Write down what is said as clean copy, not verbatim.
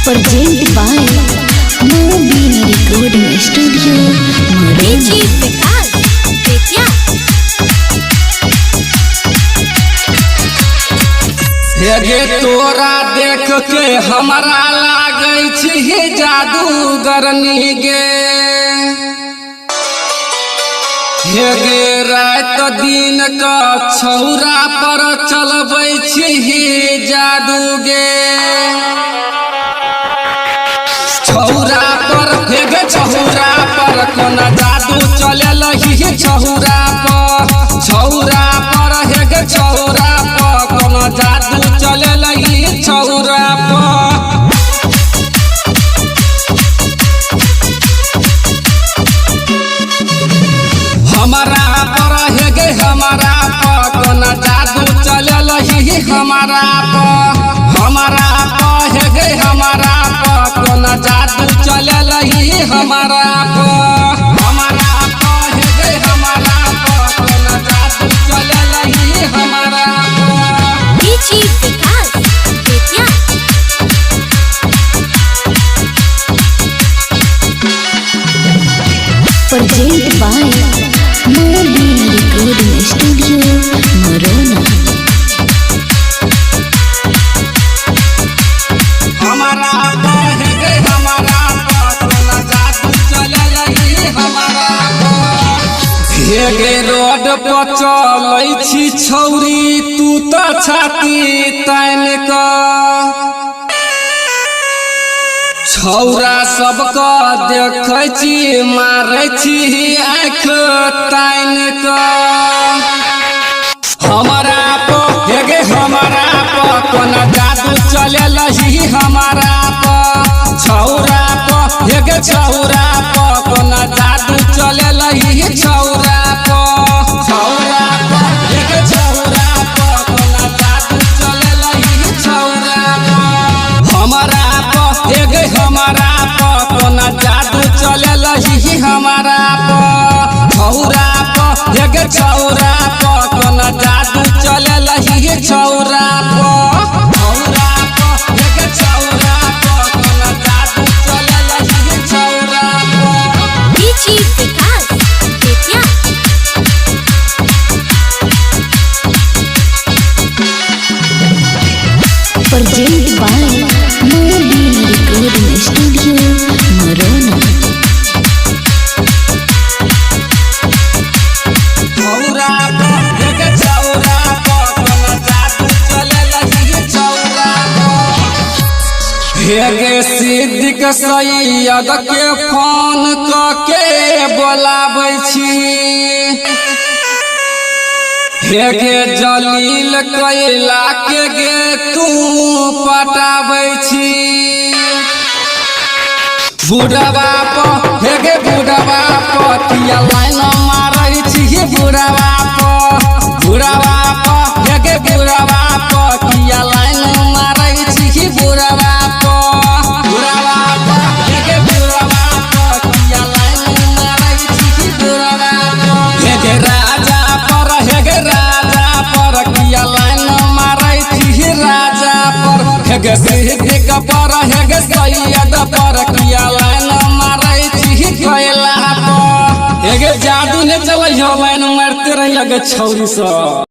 Presented by Mobile Recording Studio, Morena. हेगे तोरा देख के हमारा लागै छी जादूगरनी गे। हेगे रात दिन का छौरा पर चलबै छी जादू गे। छौरा पर हेगे छौरा पर कोना जादू चलल ही छौरा पर। छौरा पर हेगे छौरा पर कोना जादू चलल ही छौरा पर। हमारा पर हेगे हमारा पर कोना जादू चलल ही हमारा पर। हमारा पर हेगे हमारा पर कोना जादू चलल ही हमारा पर। हमारा पर हेगे हमारा पर कोना जादू चलल ही हमारा पर। Presented by Mobile Recording Studio, Morena. हमारा पर हेगे हमारा पर कोना जादू चलल ही हमारा पर। हेगे रोड पर चलै छी छौरी तू त छाती तान क। छौरा सबका देखै छी मारै छी आँख तान क। हमारा पर हेगे हमारा पर कोना जादू चलल ही हमारा पर। छौरा पर हेगे छौरा पर कोना जादू चलल ही छौरा पर। छौरा पर हेगे छौरा पर कोना जादू चलल ही छौरा पर। हमारा पर हेगे हमारा पर कोना जादू चलल ही हमारा पर। छौरा पर हेगे छौरा पर कोना जादू चलल ही छौरा पर। छौरा पर हेगे छौरा पर कोना जादू चलल ही छौरा पर। Presented by Mobile Recording Studio, Morena. छौरा पर हेगे छौरा पर कोना जादू चलल ही छौरा पर। हेगे सिद्दीक सैयद के फोन क के बोलाबै छी। हेगे जलील कैला के गे तू पटाबै छी। बुढ़वा पर हेगे बुढ़वा पर किया लाइन मारै छी बुढ़वा पर। बुढ़वा पर हेगे बुढ़वा पर किया लाइन मारै छी बुढ़वा पर। बुढ़वा पर हेगे बुढ़वा पर किया लाइन मारै छी बुढ़वा पर। हेगे राजा पर हेगे राजा पर किया लाइन मारै छी राजा पर। हेगे सिद्दीक पर हेगे सैयद पर किया लाइन मारै छी कैला पर। हेगे जादू ने चलै हो लाइन मारते रही लगे छौरी सब।